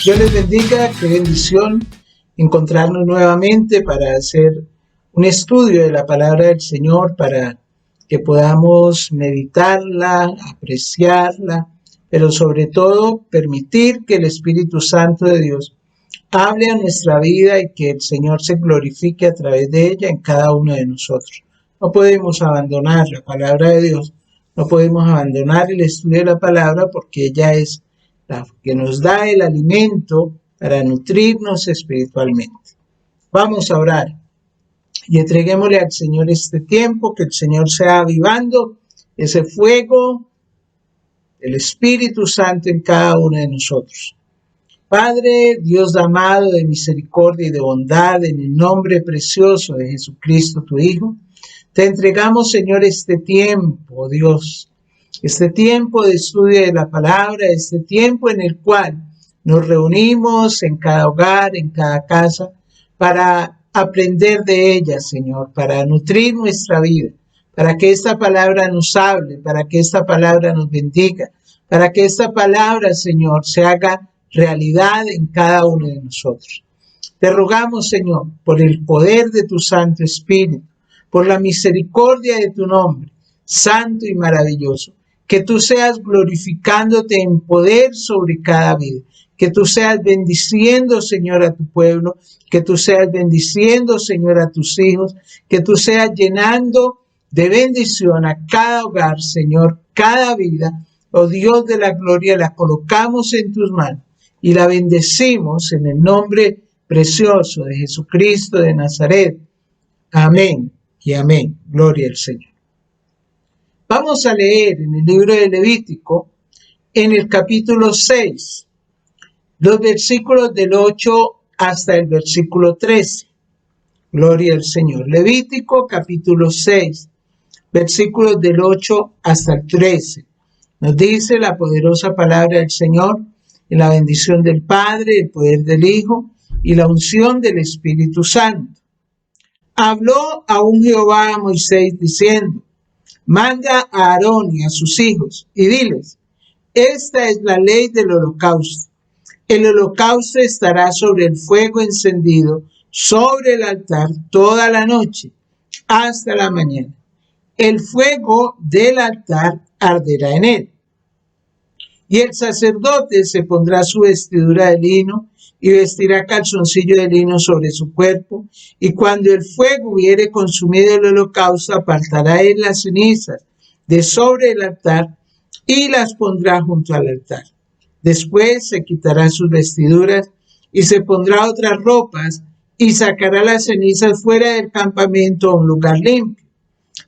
Dios les bendiga, qué bendición encontrarnos nuevamente para hacer un estudio de la palabra del Señor, para que podamos meditarla, apreciarla, pero sobre todo permitir que el Espíritu Santo de Dios hable a nuestra vida y que el Señor se glorifique a través de ella en cada uno de nosotros. No podemos abandonar la palabra de Dios, no podemos abandonar el estudio de la palabra, porque ella es la que nos da el alimento para nutrirnos espiritualmente. Vamos a orar y entreguémosle al Señor este tiempo, que el Señor sea avivando ese fuego del Espíritu Santo en cada uno de nosotros. Padre, Dios amado, de misericordia y de bondad, en el nombre precioso de Jesucristo, tu Hijo, te entregamos, Señor, este tiempo, Dios, este tiempo de estudio de la palabra, este tiempo en el cual nos reunimos en cada hogar, en cada casa, para aprender de ella, Señor, para nutrir nuestra vida, para que esta palabra nos hable, para que esta palabra nos bendiga, para que esta palabra, Señor, se haga realidad en cada uno de nosotros. Te rogamos, Señor, por el poder de tu Santo Espíritu, por la misericordia de tu nombre, santo y maravilloso, que tú seas glorificándote en poder sobre cada vida, que tú seas bendiciendo, Señor, a tu pueblo, que tú seas bendiciendo, Señor, a tus hijos, que tú seas llenando de bendición a cada hogar, Señor, cada vida. Oh Dios de la gloria, la colocamos en tus manos y la bendecimos en el nombre precioso de Jesucristo de Nazaret. Amén y amén. Gloria al Señor. Vamos a leer en el libro de Levítico, en el capítulo 6, los versículos del 8 hasta el versículo 13. Gloria al Señor. Levítico capítulo 6, versículos del 8 hasta el 13. Nos dice la poderosa palabra del Señor, y la bendición del Padre, el poder del Hijo y la unción del Espíritu Santo. Habló aún Jehová a Moisés diciendo: manda a Aarón y a sus hijos y diles: esta es la ley del holocausto. El holocausto estará sobre el fuego encendido sobre el altar toda la noche hasta la mañana. El fuego del altar arderá en él. Y el sacerdote se pondrá su vestidura de lino y vestirá calzoncillo de lino sobre su cuerpo, y cuando el fuego hubiere consumido el holocausto, apartará él las cenizas de sobre el altar y las pondrá junto al altar. Después se quitará sus vestiduras y se pondrá otras ropas y sacará las cenizas fuera del campamento a un lugar limpio.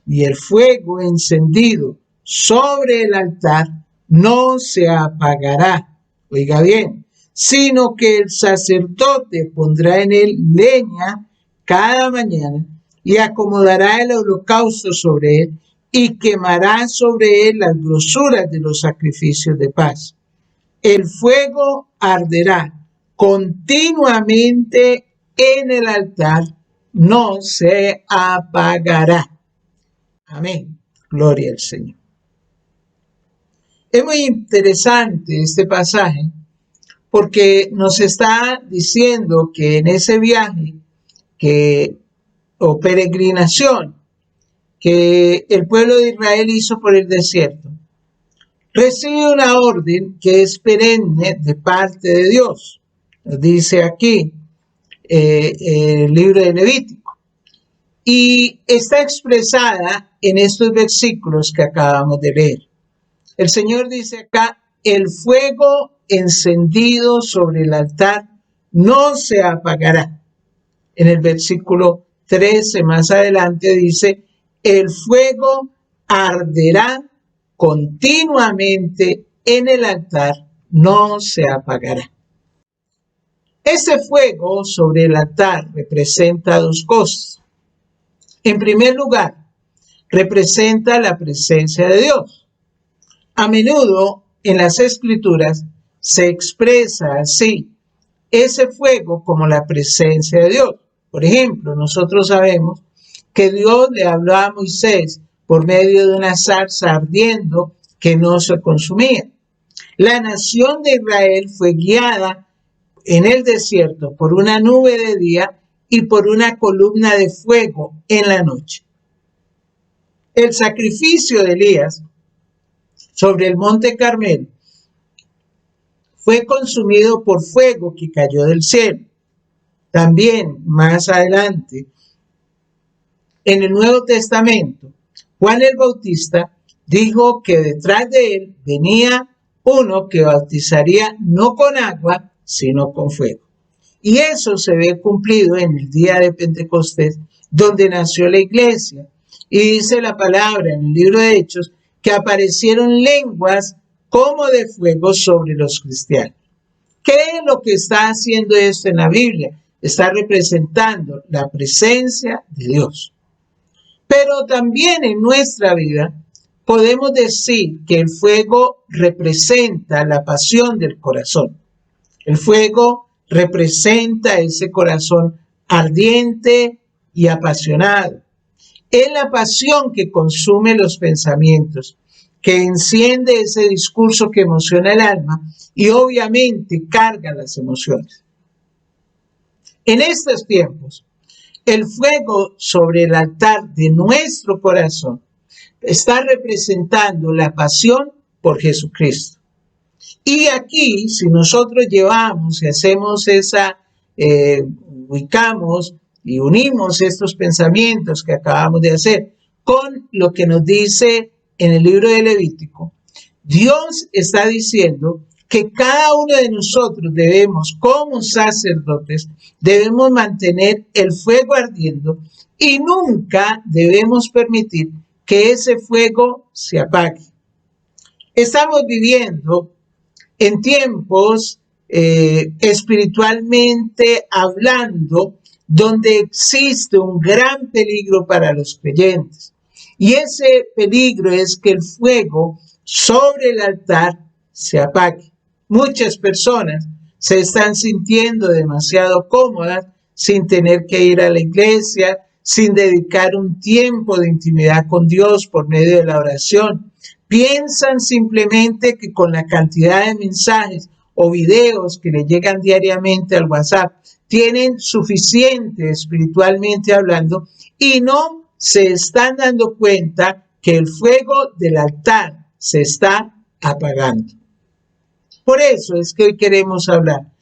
Y el fuego encendido sobre el altar no se apagará, oiga bien, sino que el sacerdote pondrá en él leña cada mañana y acomodará el holocausto sobre él y quemará sobre él las grosuras de los sacrificios de paz. El fuego arderá continuamente en el altar, no se apagará. Amén. Gloria al Señor. Es muy interesante este pasaje porque nos está diciendo que en ese viaje o peregrinación que el pueblo de Israel hizo por el desierto, recibe una orden que es perenne de parte de Dios. Nos dice aquí el libro de Levítico. Y está expresada en estos versículos que acabamos de leer. El Señor dice acá: el fuego encendido sobre el altar no se apagará. En el versículo 13 más adelante dice: el fuego arderá continuamente en el altar, no se apagará. Ese fuego sobre el altar representa dos cosas. En primer lugar, representa la presencia de Dios. A menudo en las Escrituras se expresa así ese fuego como la presencia de Dios. Por ejemplo, nosotros sabemos que Dios le habló a Moisés por medio de una zarza ardiendo que no se consumía. La nación de Israel fue guiada en el desierto por una nube de día y por una columna de fuego en la noche. El sacrificio de Elías sobre el monte Carmelo fue consumido por fuego que cayó del cielo. También más adelante, en el Nuevo Testamento, Juan el Bautista dijo que detrás de él venía uno que bautizaría no con agua, sino con fuego. Y eso se ve cumplido en el día de Pentecostés, donde nació la iglesia. Y dice la palabra en el libro de Hechos que aparecieron lenguas como de fuego sobre los cristianos. ¿Qué es lo que está haciendo esto en la Biblia? Está representando la presencia de Dios. Pero también en nuestra vida podemos decir que el fuego representa la pasión del corazón. El fuego representa ese corazón ardiente y apasionado. Es la pasión que consume los pensamientos, que enciende ese discurso que emociona el alma y obviamente carga las emociones. En estos tiempos, el fuego sobre el altar de nuestro corazón está representando la pasión por Jesucristo. Y aquí, si nosotros llevamos y hacemos ubicamos y unimos estos pensamientos que acabamos de hacer con lo que nos dice en el libro de Levítico, Dios está diciendo que cada uno de nosotros debemos, como sacerdotes, debemos mantener el fuego ardiendo y nunca debemos permitir que ese fuego se apague. Estamos viviendo en tiempos espiritualmente hablando, donde existe un gran peligro para los creyentes. Y ese peligro es que el fuego sobre el altar se apague. Muchas personas se están sintiendo demasiado cómodas sin tener que ir a la iglesia, sin dedicar un tiempo de intimidad con Dios por medio de la oración. Piensan simplemente que con la cantidad de mensajes o videos que le llegan diariamente al WhatsApp, tienen suficiente espiritualmente hablando y no se están dando cuenta que el fuego del altar se está apagando. Por eso es que hoy queremos hablar,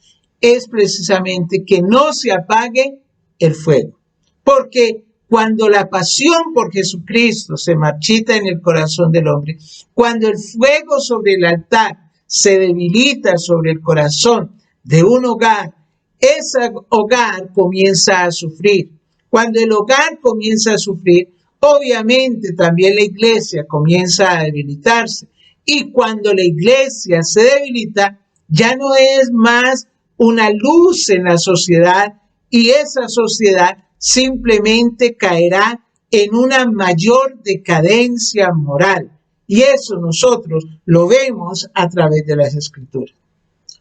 es precisamente que no se apague el fuego, porque cuando la pasión por Jesucristo se marchita en el corazón del hombre, cuando el fuego sobre el altar se debilita sobre el corazón de un hogar, ese hogar comienza a sufrir. Cuando el hogar comienza a sufrir, obviamente también la iglesia comienza a debilitarse. Y cuando la iglesia se debilita, ya no es más una luz en la sociedad y esa sociedad simplemente caerá en una mayor decadencia moral. Y eso nosotros lo vemos a través de las Escrituras.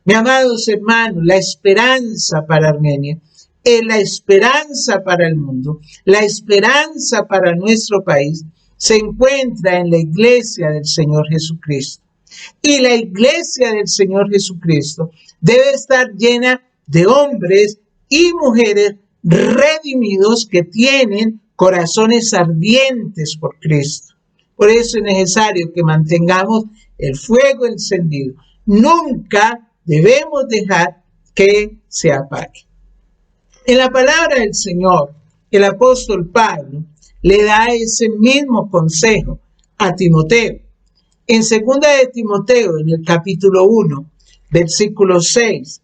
Mis amados hermanos, la esperanza para Armenia es la esperanza para el mundo, la esperanza para nuestro país se encuentra en la iglesia del Señor Jesucristo. Y la iglesia del Señor Jesucristo debe estar llena de hombres y mujeres redimidos que tienen corazones ardientes por Cristo. Por eso es necesario que mantengamos el fuego encendido. Nunca debemos dejar que se apague. En la palabra del Señor, el apóstol Pablo le da ese mismo consejo a Timoteo. En 2 de Timoteo, en el capítulo 1, versículo 6,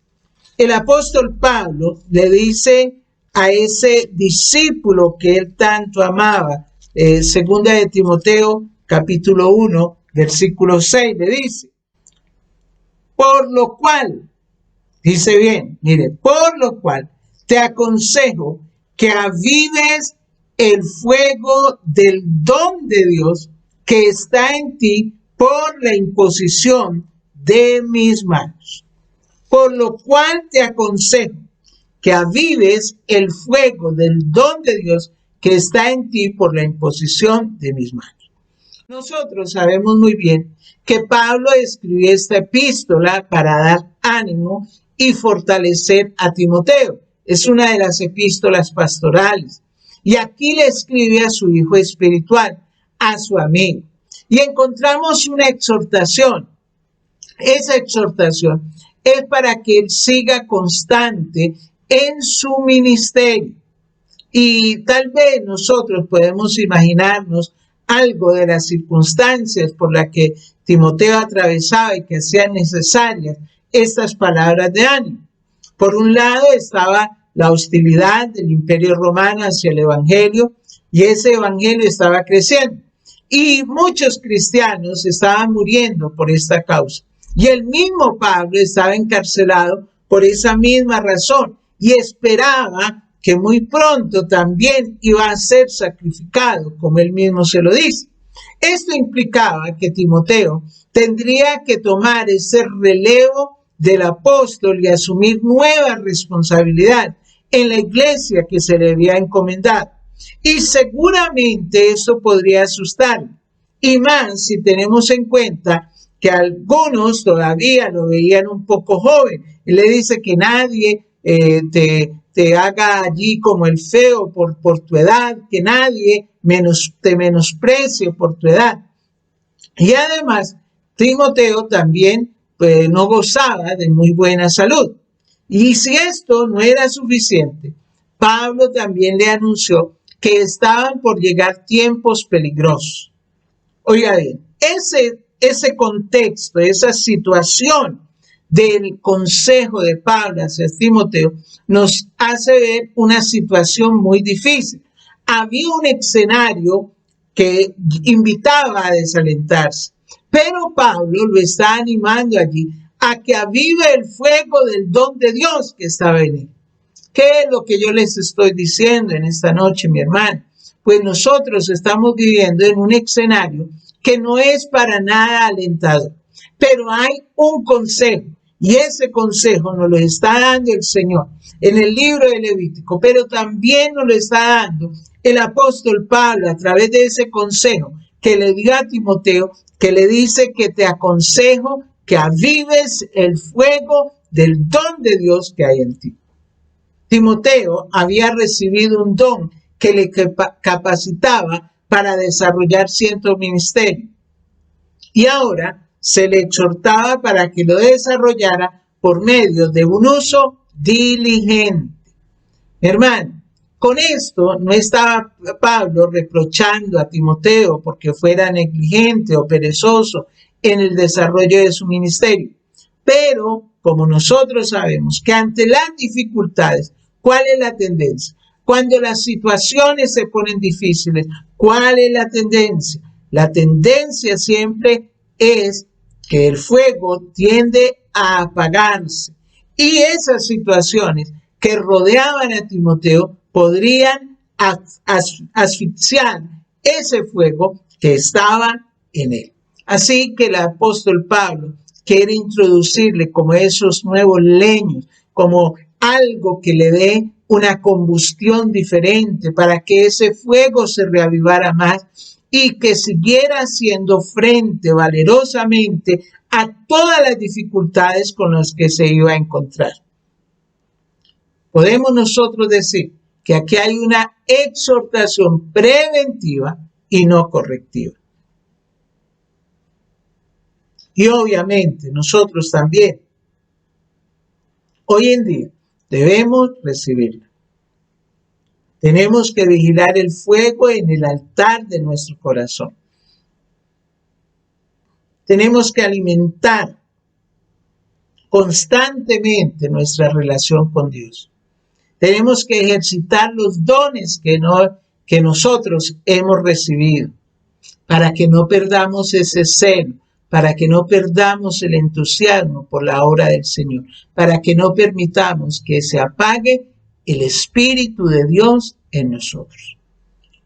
el apóstol Pablo le dice a ese discípulo que él tanto amaba, 2 de Timoteo, capítulo 1, versículo 6, le dice, por lo cual, dice bien, mire, por lo cual te aconsejo que avives el fuego del don de Dios que está en ti por la imposición de mis manos. Por lo cual te aconsejo que avives el fuego del don de Dios que está en ti por la imposición de mis manos. Nosotros sabemos muy bien que Pablo escribió esta epístola para dar ánimo y fortalecer a Timoteo. Es una de las epístolas pastorales. Y aquí le escribe a su hijo espiritual, a su amigo. Y encontramos una exhortación. Esa exhortación es para que él siga constante en su ministerio. Y tal vez nosotros podemos imaginarnos algo de las circunstancias por las que Timoteo atravesaba y que hacían necesarias estas palabras de ánimo. Por un lado estaba la hostilidad del Imperio Romano hacia el Evangelio, y ese Evangelio estaba creciendo. Y muchos cristianos estaban muriendo por esta causa. Y el mismo Pablo estaba encarcelado por esa misma razón y esperaba que muy pronto también iba a ser sacrificado, como él mismo se lo dice. Esto implicaba que Timoteo tendría que tomar ese relevo del apóstol y asumir nueva responsabilidad en la iglesia que se le había encomendado. Y seguramente esto podría asustarlo, y más si tenemos en cuenta que algunos todavía lo veían un poco joven. Él le dice que nadie te haga allí como el feo por tu edad, que nadie te menosprecie por tu edad. Y además, Timoteo también no gozaba de muy buena salud. Y si esto no era suficiente, Pablo también le anunció que estaban por llegar tiempos peligrosos. Oiga bien, ese contexto, esa situación del consejo de Pablo hacia Timoteo nos hace ver una situación muy difícil. Había un escenario que invitaba a desalentarse, pero Pablo lo está animando allí a que avive el fuego del don de Dios que estaba en él. ¿Qué es lo que yo les estoy diciendo en esta noche, mi hermano? Pues nosotros estamos viviendo en un escenario que no es para nada alentador, pero hay un consejo, y ese consejo nos lo está dando el Señor en el libro de Levítico, pero también nos lo está dando el apóstol Pablo a través de ese consejo que le dio a Timoteo, que le dice que te aconsejo que avives el fuego del don de Dios que hay en ti. Timoteo había recibido un don que le capacitaba para desarrollar cierto ministerio, y ahora se le exhortaba para que lo desarrollara por medio de un uso diligente. Hermano, con esto no estaba Pablo reprochando a Timoteo porque fuera negligente o perezoso en el desarrollo de su ministerio, pero como nosotros sabemos que ante las dificultades, ¿cuál es la tendencia? Cuando las situaciones se ponen difíciles, ¿cuál es la tendencia? La tendencia siempre es que el fuego tiende a apagarse, y esas situaciones que rodeaban a Timoteo podrían asfixiar ese fuego que estaba en él. Así que el apóstol Pablo quiere introducirle como esos nuevos leños, como algo que le dé una combustión diferente para que ese fuego se reavivara más y que siguiera haciendo frente valerosamente a todas las dificultades con las que se iba a encontrar. Podemos nosotros decir que aquí hay una exhortación preventiva y no correctiva. Y obviamente nosotros también, hoy en día, debemos recibirla. Tenemos que vigilar el fuego en el altar de nuestro corazón. Tenemos que alimentar constantemente nuestra relación con Dios. Tenemos que ejercitar los dones que nosotros hemos recibido para que no perdamos ese celo, para que no perdamos el entusiasmo por la obra del Señor, para que no permitamos que se apague el Espíritu de Dios en nosotros.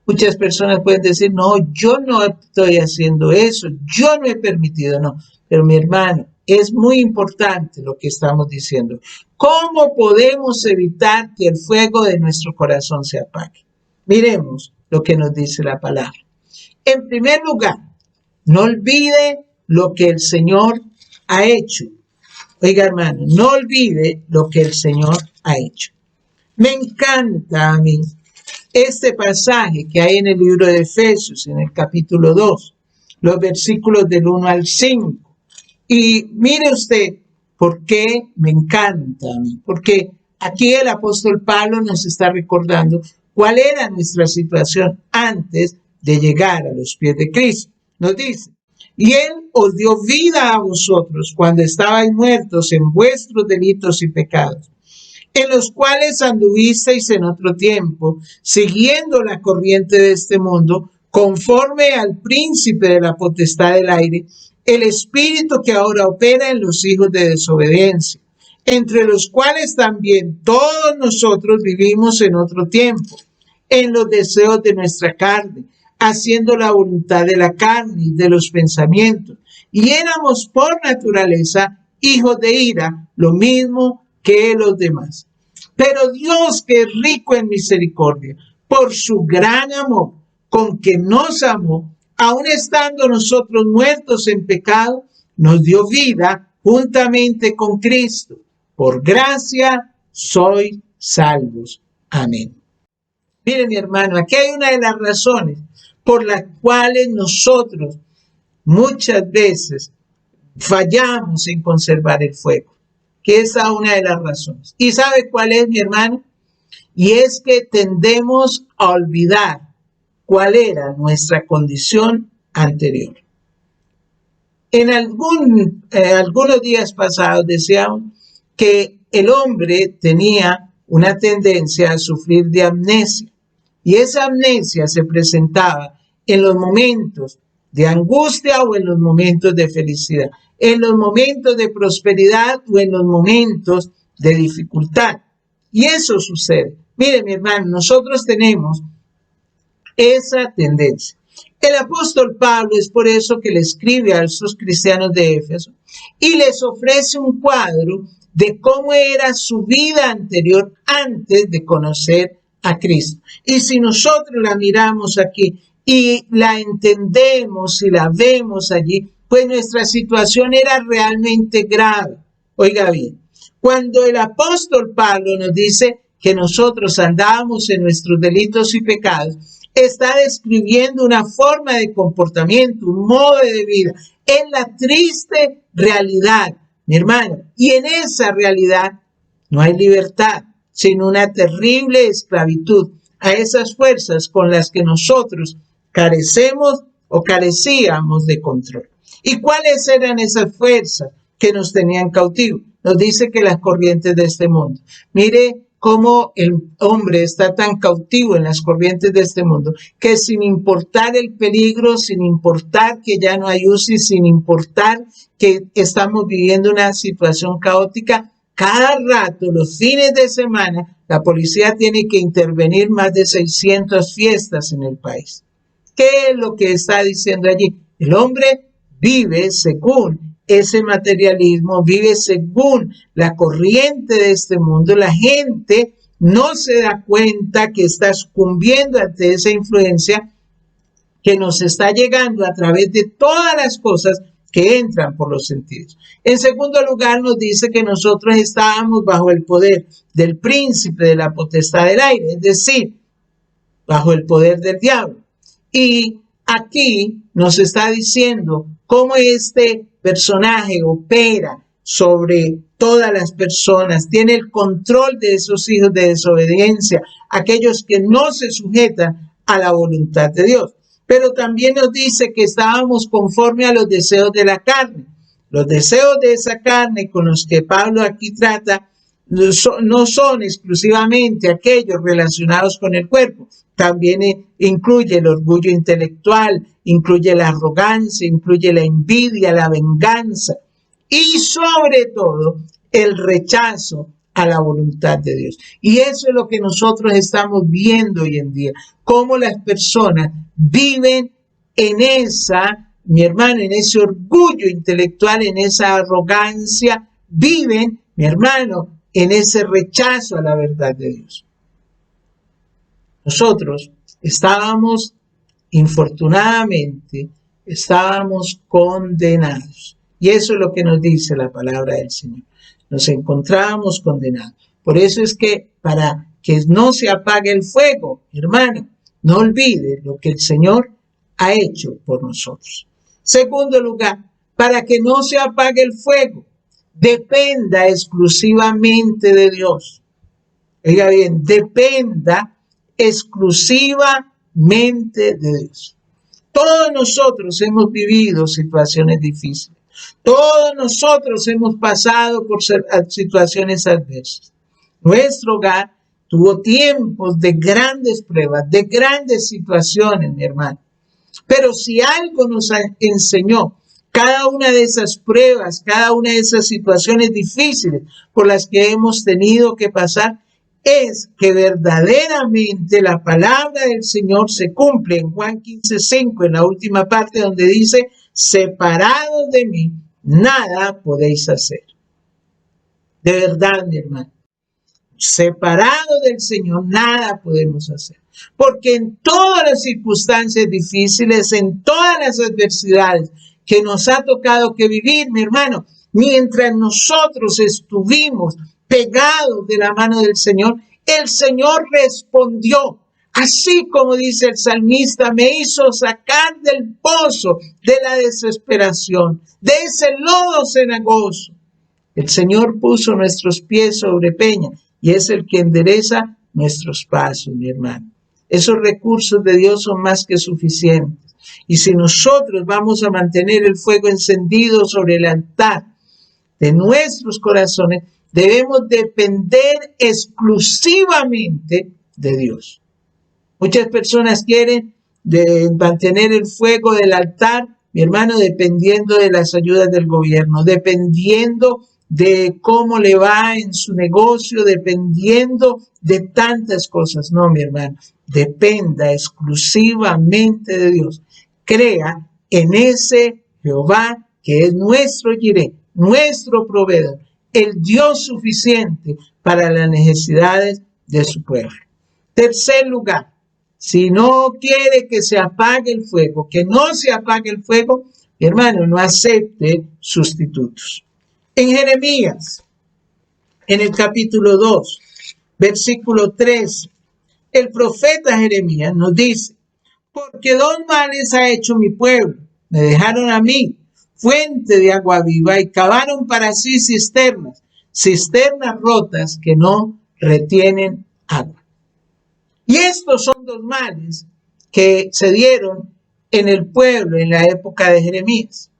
Muchas personas pueden decir, no, yo no estoy haciendo eso, yo no he permitido, no. Pero mi hermano, es muy importante lo que estamos diciendo. ¿Cómo podemos evitar que el fuego de nuestro corazón se apague? Miremos lo que nos dice la palabra. En primer lugar, no olvide lo que el Señor ha hecho. Oiga, hermano, no olvide lo que el Señor ha hecho. Me encanta a mí este pasaje que hay en el libro de Efesios, en el capítulo 2, los versículos del 1 al 5. Y mire usted por qué me encanta a mí, porque aquí el apóstol Pablo nos está recordando cuál era nuestra situación antes de llegar a los pies de Cristo. Nos dice, y Él os dio vida a vosotros cuando estabais muertos en vuestros delitos y pecados, en los cuales anduvisteis en otro tiempo, siguiendo la corriente de este mundo, conforme al príncipe de la potestad del aire, el espíritu que ahora opera en los hijos de desobediencia, entre los cuales también todos nosotros vivimos en otro tiempo, en los deseos de nuestra carne, haciendo la voluntad de la carne y de los pensamientos, y éramos por naturaleza hijos de ira, lo mismo que los demás. Pero Dios, que es rico en misericordia, por su gran amor con que nos amó, aun estando nosotros muertos en pecado, nos dio vida juntamente con Cristo. Por gracia sois salvos. Amén. Mire, mi hermano, aquí hay una de las razones por las cuales nosotros muchas veces fallamos en conservar el fuego, que esa es una de las razones. ¿Y sabe cuál es, mi hermano? Y es que tendemos a olvidar cuál era nuestra condición anterior. En algunos días pasados decíamos que el hombre tenía una tendencia a sufrir de amnesia, y esa amnesia se presentaba en los momentos de angustia o en los momentos de felicidad, en los momentos de prosperidad o en los momentos de dificultad. Y eso sucede. Mire, mi hermano, nosotros tenemos esa tendencia. El apóstol Pablo es por eso que le escribe a esos cristianos de Éfeso y les ofrece un cuadro de cómo era su vida anterior antes de conocer a Cristo. Y si nosotros la miramos aquí y la entendemos y la vemos allí, pues nuestra situación era realmente grave. Oiga bien, cuando el apóstol Pablo nos dice que nosotros andábamos en nuestros delitos y pecados, está describiendo una forma de comportamiento, un modo de vida, en la triste realidad, mi hermano. Y en esa realidad no hay libertad, sino una terrible esclavitud a esas fuerzas con las que nosotros carecemos o carecíamos de control. ¿Y cuáles eran esas fuerzas que nos tenían cautivos? Nos dice que las corrientes de este mundo. Mire cómo el hombre está tan cautivo en las corrientes de este mundo, que sin importar el peligro, sin importar que ya no hay UCI, sin importar que estamos viviendo una situación caótica, cada rato, los fines de semana, la policía tiene que intervenir más de 600 fiestas en el país. ¿Qué es lo que está diciendo allí? El hombre vive según ese materialismo, vive según la corriente de este mundo. La gente no se da cuenta que está sucumbiendo ante esa influencia que nos está llegando a través de todas las cosas que entran por los sentidos. En segundo lugar, nos dice que nosotros estábamos bajo el poder del príncipe de la potestad del aire, es decir, bajo el poder del diablo. Y aquí nos está diciendo cómo este personaje opera sobre todas las personas, tiene el control de esos hijos de desobediencia, aquellos que no se sujetan a la voluntad de Dios. Pero también nos dice que estábamos conforme a los deseos de la carne. Los deseos de esa carne con los que Pablo aquí trata no son exclusivamente aquellos relacionados con el cuerpo. También incluye el orgullo intelectual, incluye la arrogancia, incluye la envidia, la venganza y sobre todo el rechazo a la voluntad de Dios. Y eso es lo que nosotros estamos viendo hoy en día, cómo las personas viven en esa, mi hermano, en ese orgullo intelectual, en esa arrogancia, viven, mi hermano, en ese rechazo a la verdad de Dios. Nosotros estábamos, infortunadamente, estábamos condenados. Y eso es lo que nos dice la palabra del Señor. Nos encontrábamos condenados. Por eso es que para que no se apague el fuego, hermano, no olvide lo que el Señor ha hecho por nosotros. Segundo lugar, para que no se apague el fuego, dependa exclusivamente de Dios. Oiga bien, dependa exclusivamente de Dios. Todos nosotros hemos vivido situaciones difíciles. Todos nosotros hemos pasado por situaciones adversas. Nuestro hogar tuvo tiempos de grandes pruebas, de grandes situaciones, mi hermano. Pero si algo nos enseñó cada una de esas pruebas, cada una de esas situaciones difíciles por las que hemos tenido que pasar, es que verdaderamente la palabra del Señor se cumple en Juan 15:5, en la última parte donde dice, separados de mí, nada podéis hacer. De verdad, mi hermano, separados del Señor, nada podemos hacer. Porque en todas las circunstancias difíciles, en todas las adversidades que nos ha tocado que vivir, mi hermano, mientras nosotros estuvimos pegados de la mano del Señor, el Señor respondió. Así como dice el salmista, me hizo sacar del pozo de la desesperación, de ese lodo cenagoso. El Señor puso nuestros pies sobre peña y es el que endereza nuestros pasos, mi hermano. Esos recursos de Dios son más que suficientes. Y si nosotros vamos a mantener el fuego encendido sobre el altar de nuestros corazones, debemos depender exclusivamente de Dios. Muchas personas quieren mantener el fuego del altar, mi hermano, dependiendo de las ayudas del gobierno, dependiendo de cómo le va en su negocio, dependiendo de tantas cosas. No, mi hermano, dependa exclusivamente de Dios. Crea en ese Jehová que es nuestro Jireh, nuestro proveedor, el Dios suficiente para las necesidades de su pueblo. Tercer lugar, si no quiere que se apague el fuego, que no se apague el fuego, mi hermano, no acepte sustitutos. En Jeremías, en el capítulo 2, versículo 3, el profeta Jeremías nos dice, porque dos males ha hecho mi pueblo, me dejaron a mí, fuente de agua viva, y cavaron para sí cisternas rotas que no retienen agua. Y estos son dos males que se dieron en el pueblo en la época de Jeremías.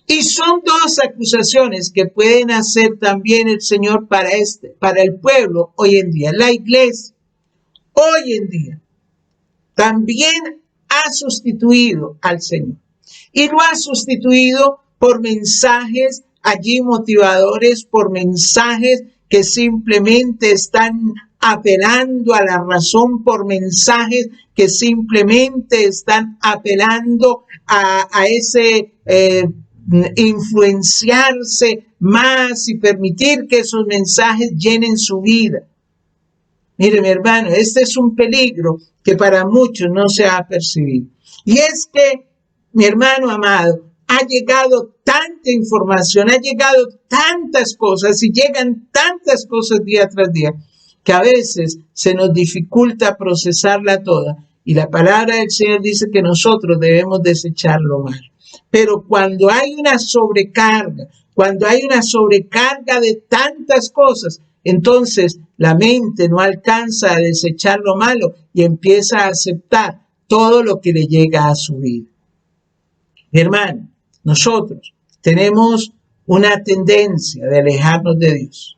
Y son dos acusaciones que pueden hacer también el Señor para el pueblo hoy en día. La iglesia hoy en día también ha sustituido al Señor. Y lo ha sustituido por mensajes allí motivadores, por mensajes que simplemente están apelando a la razón, por mensajes que simplemente están apelando a ese influenciarse más y permitir que esos mensajes llenen su vida. Mire, mi hermano, este es un peligro que para muchos no se ha percibido. Y es que, mi hermano amado, ha llegado tanta información, ha llegado tantas cosas y llegan tantas cosas día tras día que a veces se nos dificulta procesarla toda. Y la palabra del Señor dice que nosotros debemos desechar lo malo. Pero cuando hay una sobrecarga de tantas cosas, entonces la mente no alcanza a desechar lo malo y empieza a aceptar todo lo que le llega a su vida. Mi hermano, nosotros tenemos una tendencia de alejarnos de Dios.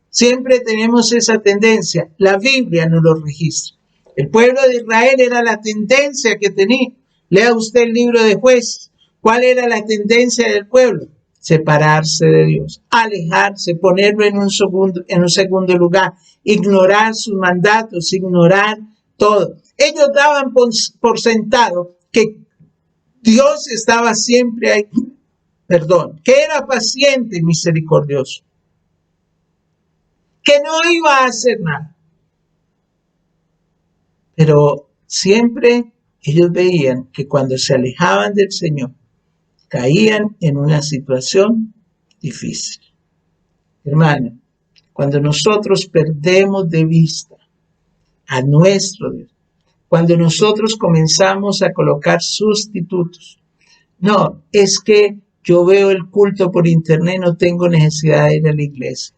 Siempre tenemos esa tendencia. La Biblia nos lo registra. El pueblo de Israel era la tendencia que tenía. Lea usted el libro de Jueces. ¿Cuál era la tendencia del pueblo? Separarse de Dios, alejarse, ponerlo en un segundo lugar, ignorar sus mandatos, ignorar todo. Ellos daban por sentado que Dios estaba siempre ahí, que era paciente y misericordioso, que no iba a hacer nada. Pero siempre ellos veían que cuando se alejaban del Señor, caían en una situación difícil. Hermano, cuando nosotros perdemos de vista a nuestro Dios, cuando nosotros comenzamos a colocar sustitutos, no, es que yo veo el culto por internet, no tengo necesidad de ir a la iglesia.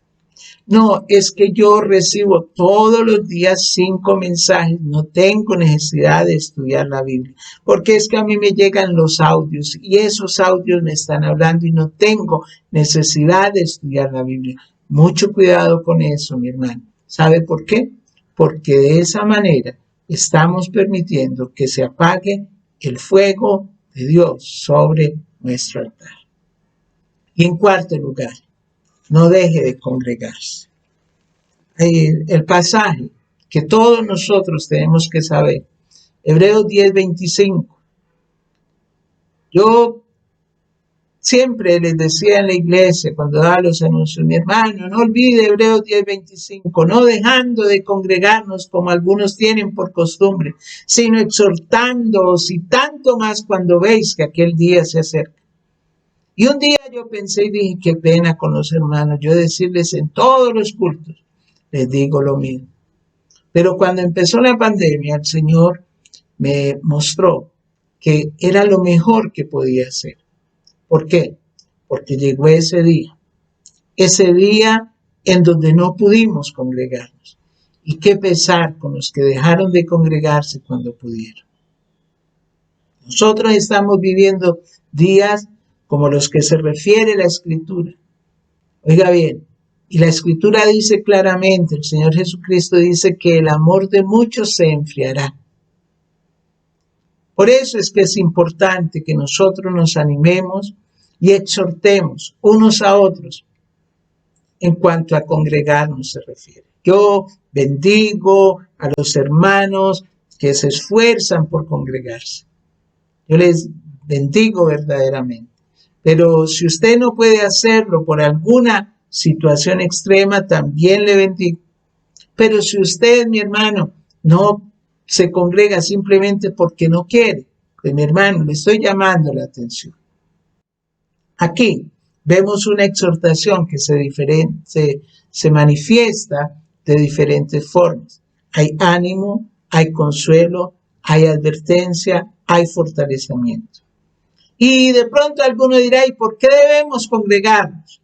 No, es que yo recibo todos los días 5 mensajes, no tengo necesidad de estudiar la Biblia, porque es que a mí me llegan los audios y esos audios me están hablando y no tengo necesidad de estudiar la Biblia. Mucho cuidado con eso, mi hermano. ¿Sabe por qué? Porque de esa manera estamos permitiendo que se apague el fuego de Dios sobre nuestro altar. Y en cuarto lugar, no deje de congregarse. El pasaje que todos nosotros tenemos que saber, Hebreos 10:25. Yo siempre les decía en la iglesia cuando daba los anuncios, mi hermano, no olvide Hebreos 10:25, no dejando de congregarnos como algunos tienen por costumbre, sino exhortándoos y tanto más cuando veis que aquel día se acerca. Y un día yo pensé y dije, qué pena con los hermanos, yo decirles en todos los cultos, les digo lo mismo. Pero cuando empezó la pandemia, el Señor me mostró que era lo mejor que podía hacer. ¿Por qué? Porque llegó ese día en donde no pudimos congregarnos. Y qué pesar con los que dejaron de congregarse cuando pudieron. Nosotros estamos viviendo días como los que se refiere la Escritura. Oiga bien, y la Escritura dice claramente, el Señor Jesucristo dice que el amor de muchos se enfriará. Por eso es que es importante que nosotros nos animemos y exhortemos unos a otros en cuanto a congregarnos se refiere. Yo bendigo a los hermanos que se esfuerzan por congregarse. Yo les bendigo verdaderamente. Pero si usted no puede hacerlo por alguna situación extrema, también le bendigo. Pero si usted, mi hermano, no se congrega simplemente porque no quiere, pues mi hermano, le estoy llamando la atención. Aquí vemos una exhortación que se manifiesta de diferentes formas. Hay ánimo, hay consuelo, hay advertencia, hay fortalecimiento. Y de pronto alguno dirá, ¿y por qué debemos congregarnos?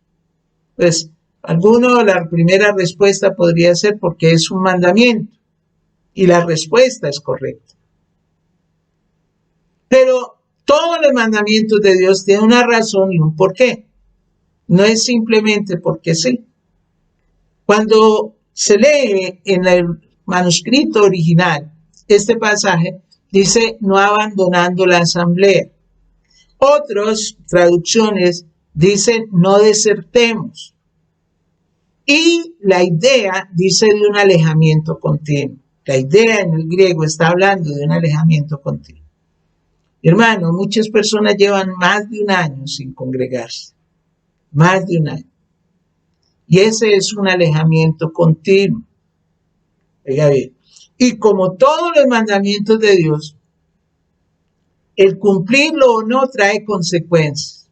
Pues la primera respuesta podría ser porque es un mandamiento. Y la respuesta es correcta. Pero todos los mandamientos de Dios tienen una razón y un porqué. No es simplemente porque sí. Cuando se lee en el manuscrito original, este pasaje dice no abandonando la asamblea. Otras traducciones dicen no desertemos. Y la idea dice de un alejamiento continuo. La idea en el griego está hablando de un alejamiento continuo. Hermano, muchas personas llevan más de un año sin congregarse. Más de un año. Y ese es un alejamiento continuo. Oiga bien. Y como todos los mandamientos de Dios, el cumplirlo o no trae consecuencias.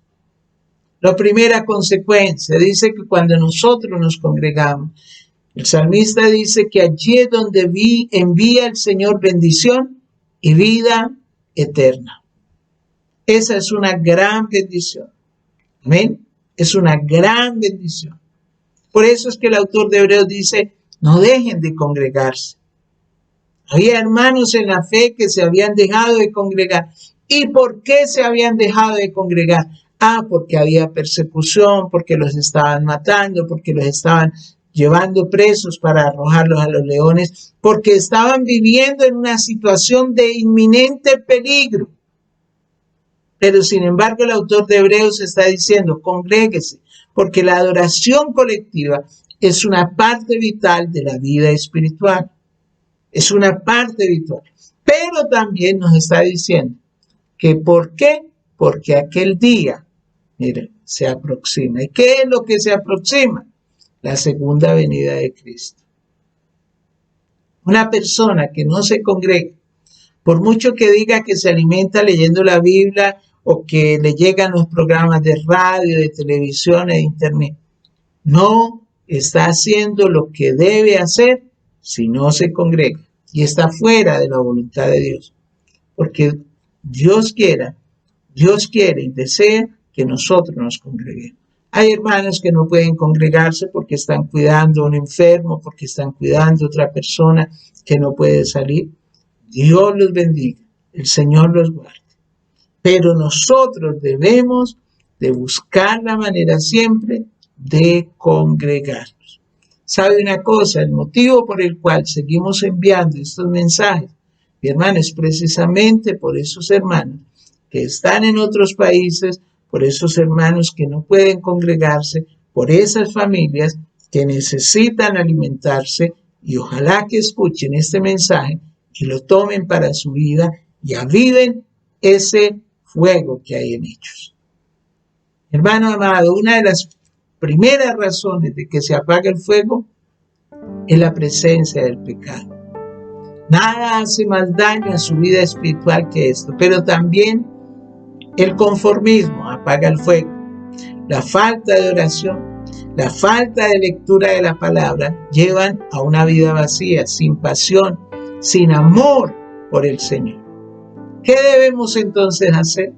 La primera consecuencia dice que cuando nosotros nos congregamos, el salmista dice que allí es donde envía el Señor bendición y vida eterna. Esa es una gran bendición. Amén. Es una gran bendición. Por eso es que el autor de Hebreos dice, no dejen de congregarse. Había hermanos en la fe que se habían dejado de congregar. ¿Y por qué se habían dejado de congregar? Porque había persecución, porque los estaban matando, porque los estaban llevando presos para arrojarlos a los leones, porque estaban viviendo en una situación de inminente peligro. Pero sin embargo el autor de Hebreos está diciendo, congréguese, porque la adoración colectiva es una parte vital de la vida espiritual. Es una parte vital. Pero también nos está diciendo que ¿por qué? Porque aquel día, miren, se aproxima. ¿Y qué es lo que se aproxima? La segunda venida de Cristo. Una persona que no se congrega, por mucho que diga que se alimenta leyendo la Biblia o que le llegan los programas de radio, de televisión e de internet. No está haciendo lo que debe hacer si no se congrega y está fuera de la voluntad de Dios. Porque Dios quiere y desea que nosotros nos congreguemos. Hay hermanos que no pueden congregarse porque están cuidando a un enfermo, porque están cuidando a otra persona que no puede salir. Dios los bendiga, el Señor los guarde. Pero nosotros debemos de buscar la manera siempre de congregarnos. ¿Sabe una cosa? El motivo por el cual seguimos enviando estos mensajes, mi hermano, es precisamente por esos hermanos que están en otros países, por esos hermanos que no pueden congregarse, por esas familias que necesitan alimentarse, y ojalá que escuchen este mensaje y lo tomen para su vida y aviven ese fuego que hay en ellos. Hermano amado, una de las primeras razones de que se apague el fuego es la presencia del pecado. Nada hace más daño a su vida espiritual que esto, pero también el conformismo apaga el fuego. La falta de oración, la falta de lectura de la palabra llevan a una vida vacía, sin pasión, sin amor por el Señor. ¿Qué debemos entonces hacer?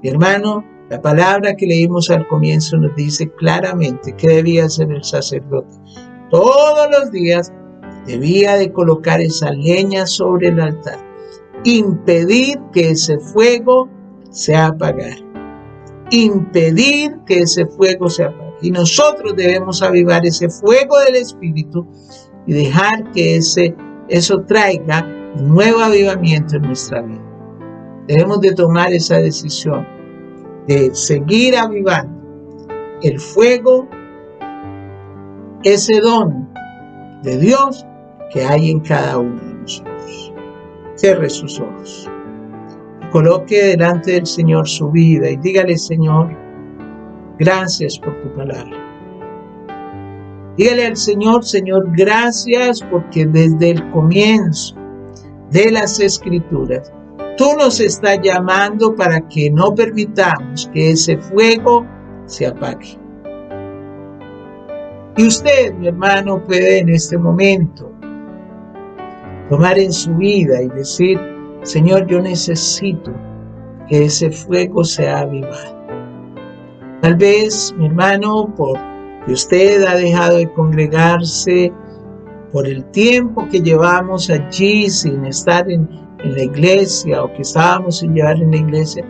Mi hermano, la palabra que leímos al comienzo nos dice claramente qué debía hacer el sacerdote. Todos los días debía de colocar esa leña sobre el altar, impedir que ese fuego se apagara, impedir que ese fuego se apague. Y nosotros debemos avivar ese fuego del Espíritu y dejar que eso traiga un nuevo avivamiento en nuestra vida. Debemos de tomar esa decisión de seguir avivando el fuego, ese don de Dios que hay en cada uno de nosotros. Cierre sus ojos. Coloque delante del Señor su vida y dígale: Señor, gracias por tu palabra. Dígale al Señor: Señor, gracias porque desde el comienzo de las Escrituras tú nos estás llamando para que no permitamos que ese fuego se apague. Y usted, mi hermano, puede en este momento tomar en su vida y decir: Señor, yo necesito que ese fuego sea avivado. Tal vez, mi hermano, porque usted ha dejado de congregarse, por el tiempo que llevamos allí sin estar en la iglesia, o que estábamos sin llevar en la iglesia,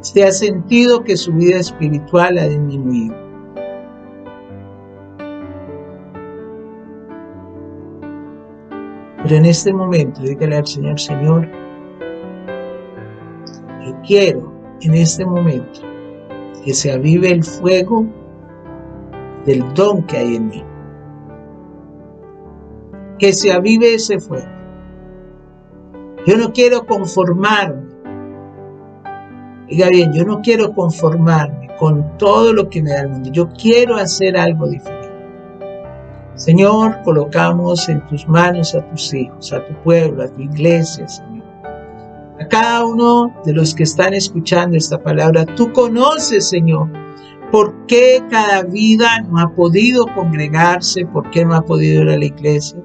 usted ha sentido que su vida espiritual ha disminuido. Pero en este momento, dígale al Señor: Señor, yo quiero en este momento que se avive el fuego del don que hay en mí. Que se avive ese fuego. Yo no quiero conformarme. Diga bien, yo no quiero conformarme con todo lo que me da el mundo. Yo quiero hacer algo diferente. Señor, colocamos en tus manos a tus hijos, a tu pueblo, a tu iglesia, Señor. A cada uno de los que están escuchando esta palabra, tú conoces, Señor, por qué cada vida no ha podido congregarse, por qué no ha podido ir a la iglesia.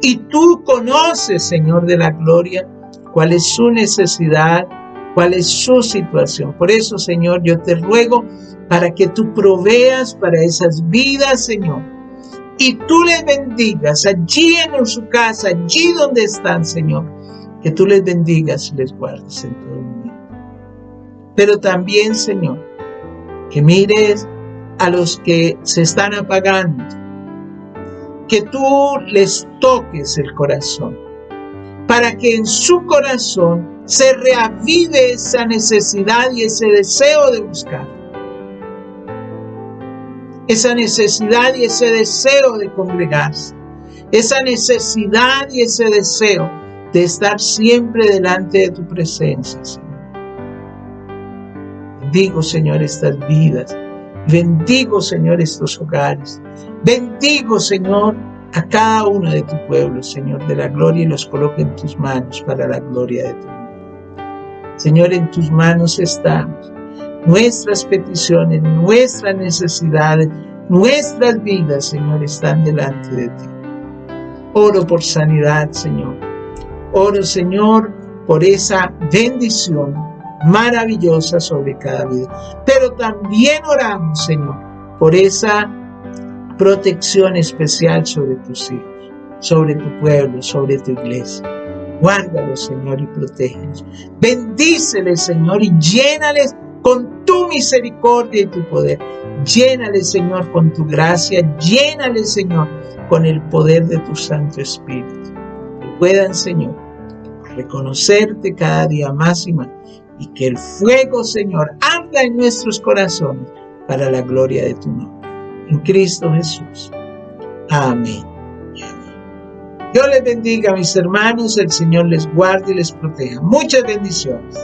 Y tú conoces, Señor de la gloria, cuál es su necesidad, cuál es su situación. Por eso, Señor, yo te ruego para que tú proveas para esas vidas, Señor. Y tú les bendigas allí en su casa, allí donde están, Señor. Que tú les bendigas y les guardes en todo el mundo. Pero también, Señor, que mires a los que se están apagando. Que tú les toques el corazón. Para que en su corazón se reavive esa necesidad y ese deseo de buscar. Esa necesidad y ese deseo de congregarse. Esa necesidad y ese deseo de estar siempre delante de tu presencia, Señor. Bendigo, Señor, estas vidas. Bendigo, Señor, estos hogares. Bendigo, Señor, a cada uno de tu pueblo, Señor, de la gloria, y los coloco en tus manos para la gloria de tu nombre. Señor, en tus manos estamos. Nuestras peticiones, nuestras necesidades, nuestras vidas, Señor, están delante de ti. Oro por sanidad, Señor. Oro, Señor, por esa bendición maravillosa sobre cada vida. Pero también oramos, Señor, por esa protección especial sobre tus hijos, sobre tu pueblo, sobre tu iglesia. Guárdalos, Señor, y protégelos. Bendíceles, Señor, y llénales con tu misericordia y tu poder. Llénales, Señor, con tu gracia. Llénales, Señor, con el poder de tu Santo Espíritu. Que puedan, Señor, reconocerte cada día más y más. Y que el fuego, Señor, arda en nuestros corazones para la gloria de tu nombre. En Cristo Jesús. Amén. Dios les bendiga, mis hermanos. El Señor les guarde y les proteja. Muchas bendiciones.